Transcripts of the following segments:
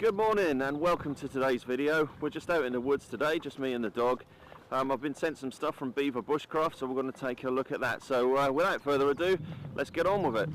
Good morning and welcome to today's video. We're just out in the woods today, just me and the dog. I've been sent some stuff from Beaver Bushcraft, so we're going to take a look at that. So without further ado, let's get on with it.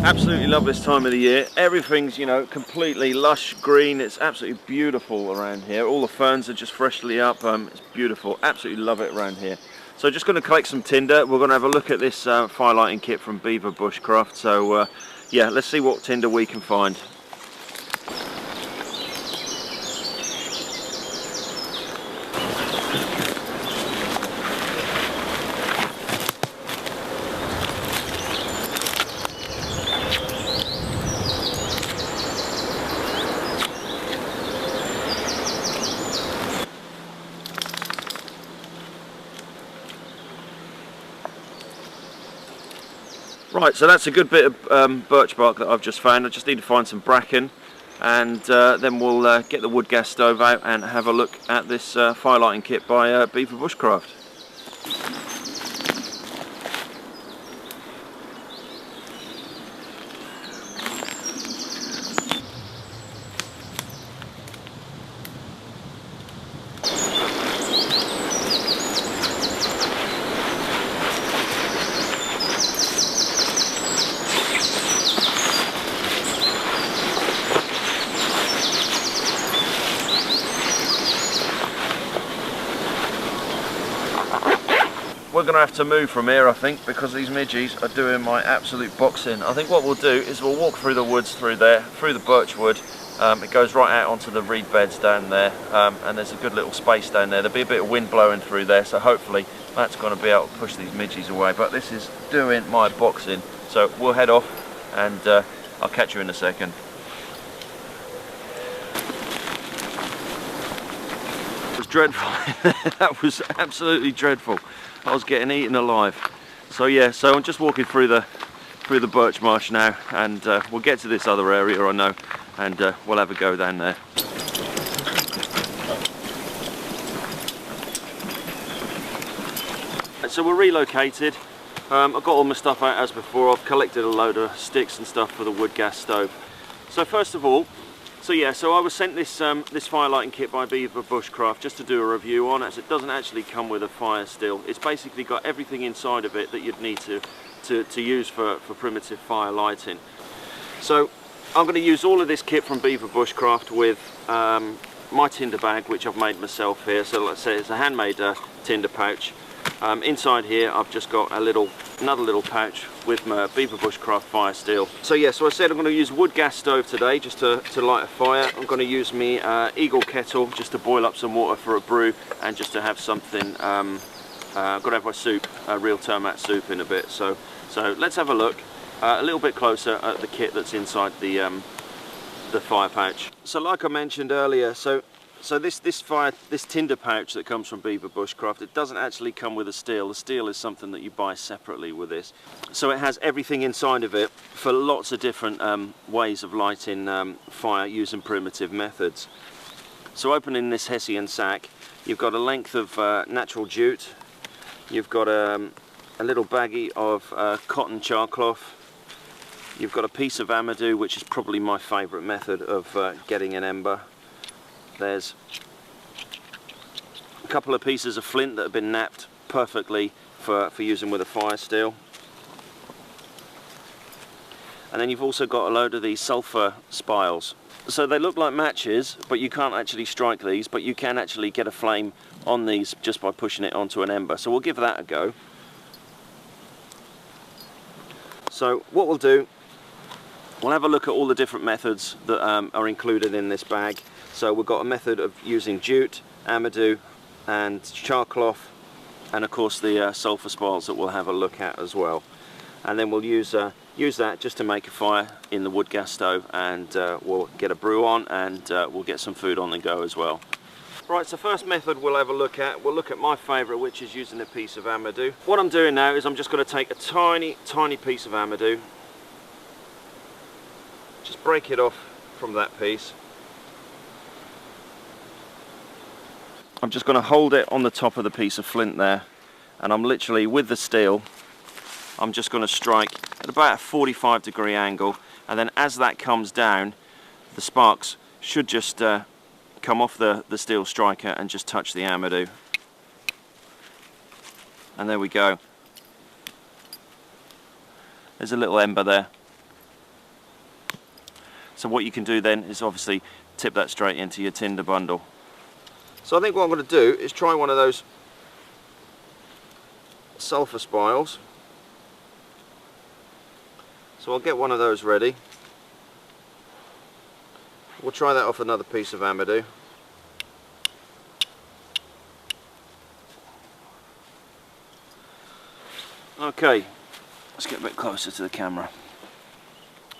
Absolutely love this time of the year. Everything's, you know, completely lush green. It's absolutely beautiful around here. All the ferns are just freshly up. It's beautiful. Absolutely love it around here. So just going to collect some tinder. We're going to have a look at this firelighting kit from Beaver Bushcraft. So yeah, let's see what tinder we can find. Right, so that's a good bit of birch bark that I've just found. I just need to find some bracken, and then we'll get the wood gas stove out and have a look at this firelighting kit by Beaver Bushcraft. We're going to have to move from here, I think, because these midges are doing my absolute box in. I think what we'll do is we'll walk through the woods through there, through the birch wood. It goes right out onto the reed beds down there, and there's a good little space down there. There'll be a bit of wind blowing through there, so hopefully that's going to be able to push these midges away. But this is doing my box in, so we'll head off, and I'll catch you in a second. It was dreadful. That was absolutely dreadful. I was getting eaten alive. So yeah, so I'm just walking through the birch marsh now, and we'll get to this other area, I know, and we'll have a go down there. So we're relocated. I've got all my stuff out as before. I've collected a load of sticks and stuff for the wood gas stove. So first of all, so I was sent this this firelighting kit by Beaver Bushcraft just to do a review on, as it doesn't actually come with a fire still. It's basically got everything inside of it that you'd need to use for primitive fire lighting. So I'm going to use all of this kit from Beaver Bushcraft with my tinder bag, which I've made myself here. So let's say it's a handmade tinder pouch. Inside here I've just got another little pouch with my Beaver Bushcraft fire steel. So yeah, so I said I'm going to use wood gas stove today just to light a fire. I'm going to use me Eagle kettle just to boil up some water for a brew, and just to have something, I've got to have my soup, real tomat soup in a bit. So let's have a look a little bit closer at the kit that's inside the fire pouch. So like I mentioned earlier, so this tinder pouch that comes from Beaver Bushcraft, it doesn't actually come with a steel. The steel is something that you buy separately with this. So it has everything inside of it for lots of different ways of lighting fire using primitive methods. So opening this hessian sack, you've got a length of natural jute. You've got a little baggie of cotton char cloth. You've got a piece of Amadou, which is probably my favourite method of getting an ember. There's a couple of pieces of flint that have been napped perfectly for using with a fire steel. and then you've also got a load of these Sulphur Spills. So they look like matches, but you can't actually strike these, but you can actually get a flame on these just by pushing it onto an ember. So we'll give that a go. So what we'll do, we'll have a look at all the different methods that are included in this bag. So we've got a method of using jute, Amadou and Char Cloth, and of course the Sulphur Spills that we'll have a look at as well. And then we'll use that just to make a fire in the wood gas stove, and we'll get a brew on, and we'll get some food on the go as well. Right, so first method we'll have a look at, my favourite, which is using a piece of Amadou. What I'm doing now is I'm just going to take a tiny piece of Amadou, just break it off from that piece. I'm just going to hold it on the top of the piece of flint there, and I'm literally, with the steel, I'm just going to strike at about a 45-degree angle, and then as that comes down, the sparks should just come off the steel striker and just touch the Amadou. And there we go. There's a little ember there. So what you can do then is obviously tip that straight into your tinder bundle. So I think what I'm going to do is try one of those Sulphur Spills. So I'll get one of those ready. We'll try that off another piece of Amadou. Okay, let's get a bit closer to the camera.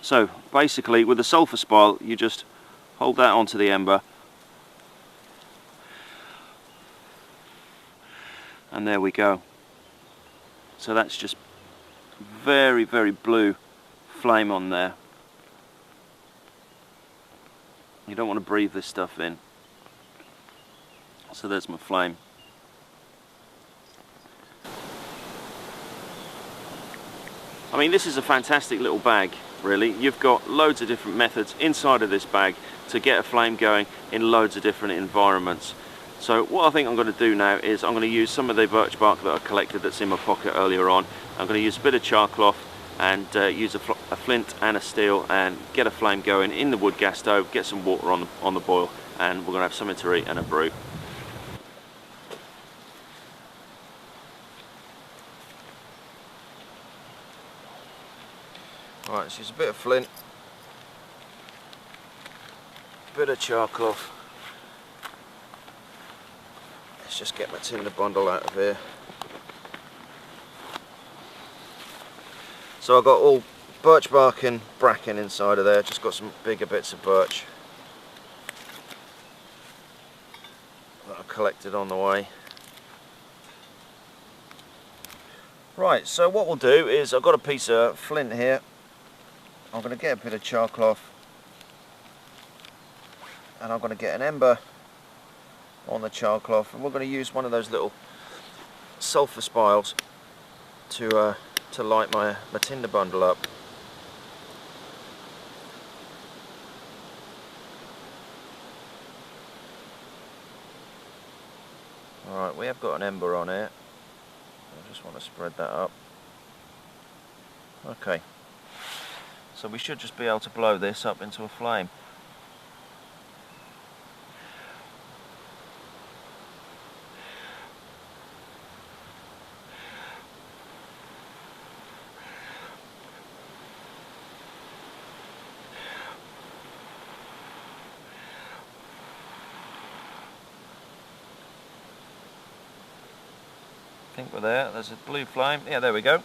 So basically with the Sulphur Spile, you just hold that onto the ember, and there we go. So that's just very blue flame on there. You don't want to breathe this stuff in. So there's my flame. I mean, this is a fantastic little bag, really. You've got loads of different methods inside of this bag to get a flame going in loads of different environments. So what I think I'm going to do now is I'm going to use some of the birch bark that I collected that's in my pocket earlier on. I'm going to use a bit of char cloth and use a flint and a steel and get a flame going in the wood gas stove, get some water on the boil, and we're going to have something to eat and a brew. Right, let's use a bit of flint, a bit of char cloth. Let's just get my tinder bundle out of here. So I've got all birch bark and bracken inside of there, just got some bigger bits of birch that I collected on the way. Right, so what we'll do is I've got a piece of flint here. I'm going to get a bit of char cloth and I'm going to get an ember on the char cloth, and we're going to use one of those little sulphur spiles to light my tinder bundle up. Alright, we have got an ember on here. I just want to spread that up. Okay. So we should just be able to blow this up into a flame. I think we're there. There's a blue flame. Yeah, there we go.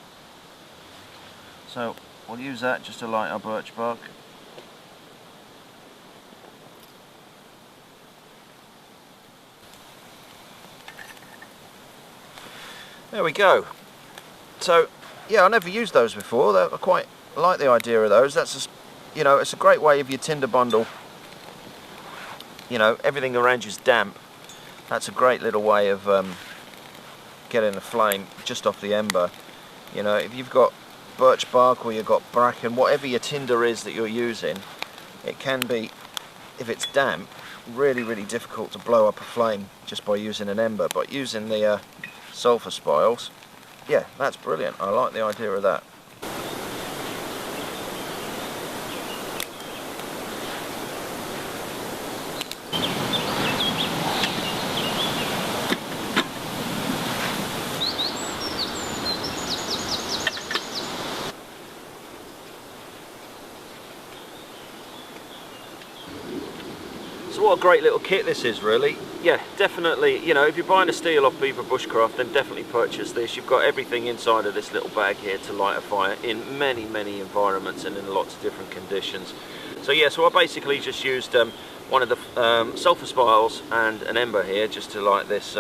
So we'll use that just to light our birch bark. There we go. So yeah, I never used those before. I quite like the idea of those. That's just, you know, it's a great way of your tinder bundle. You know, everything around you's damp. That's a great little way of getting a flame just off the ember. You know, if you've got birch bark or you've got bracken, whatever your tinder is that you're using, it can be, if it's damp, really difficult to blow up a flame just by using an ember. But using the sulphur spiles, yeah, that's brilliant. I like the idea of that. what a great little kit this is, really. Yeah, definitely, you know, if you're buying a steel off Beaver Bushcraft, then definitely purchase this. You've got everything inside of this little bag here to light a fire in many, many environments and in lots of different conditions. So yeah, so I basically just used one of the Sulphur Spills and an ember here just to light this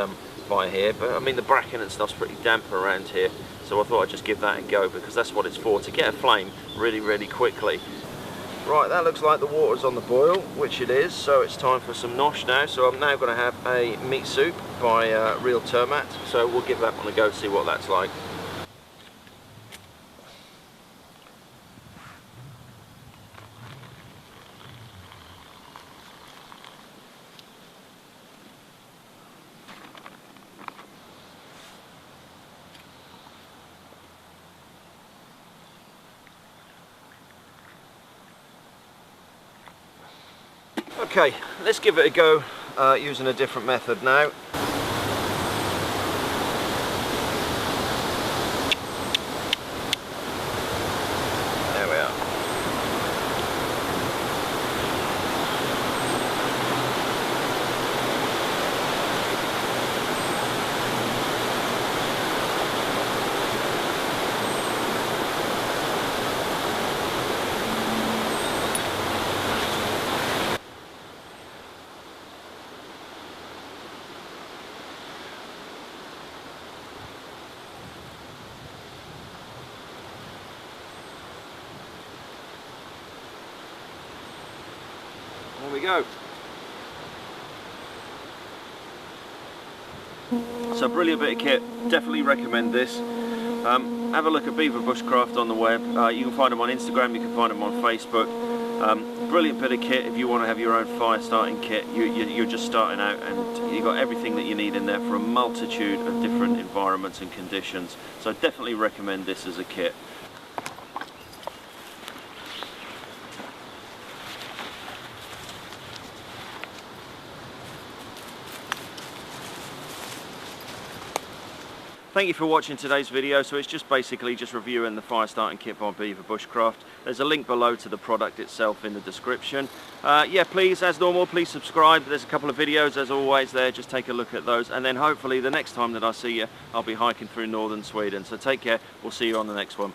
fire here. But I mean, the bracken and stuff's pretty damp around here, so I thought I'd just give that a go, because that's what it's for, to get a flame really, really quickly. Right, that looks like the water's on the boil, which it is, so it's time for some nosh now. So I'm now going to have a meat soup by Real Termat, so we'll give that one a go, see what that's like. Okay, let's give it a go using a different method now. There we are. There we go. So brilliant bit of kit, definitely recommend this. Have a look at Beaver Bushcraft on the web. You can find them on Instagram, you can find them on Facebook. Brilliant bit of kit if you want to have your own fire starting kit. You're just starting out, and you've got everything that you need in there for a multitude of different environments and conditions. So definitely recommend this as a kit. Thank you for watching today's video. So it's just basically just reviewing the fire starting kit by Beaver Bushcraft. There's a link below to the product itself in the description. Yeah, please, as normal, please subscribe. There's a couple of videos as always there, just take a look at those, and then hopefully the next time that I see you, I'll be hiking through northern Sweden. So take care, we'll see you on the next one.